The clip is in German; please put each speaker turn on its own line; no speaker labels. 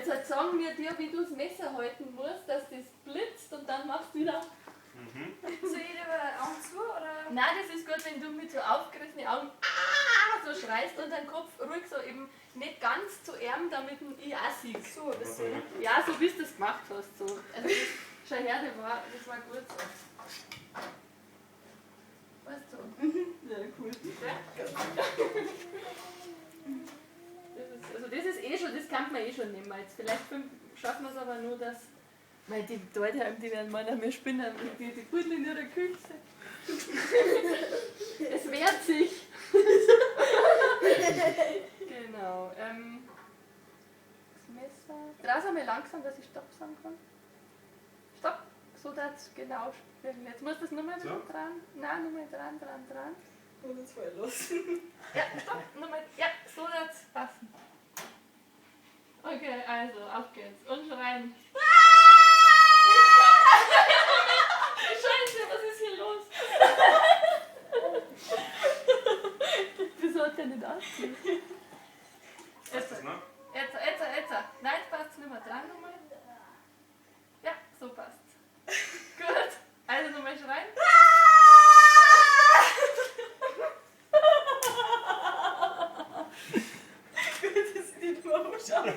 Jetzt halt sagen wir dir, wie du das Messer halten musst, dass das blitzt und dann machst du wieder.
Soll ich lieber Augen zu oder?
Nein, das ist gut, wenn du mit so aufgerissenen Augen so schreist und deinen Kopf ruhig so eben nicht ganz zu ärm, damit ich auch sehe.
So ein bisschen.
Ja, so wie du das gemacht hast. So. Also das, schau her, das war gut so. Weißt du? Ja, cool. Das ist eh schon, das kann man eh schon nehmen. Jetzt vielleicht schaffen wir es aber nur, dass. Weil die Leute, die werden meinen, wir spinnen die Pudel in ihrer Küche. Es wehrt sich. Genau. Das Messer. Draußen einmal langsam, dass ich Stopp sagen kann. Stopp. So dass genau spielen. Jetzt muss das nochmal
So?
dran. Nein, nochmal dran.
Und jetzt voll los.
Ja, stopp. Nochmal. Ja, so dass es passen. Okay, also auf geht's. Und schreien. Scheiße, was ist hier los? Wieso hat der nicht ausziehen?
Passt das noch?
Jetzt. Nein, jetzt passt es nicht mehr dran nochmal. Ja, so passt. Gut. Also nochmal schreien.
Gut, das ist nicht mehr umschauen.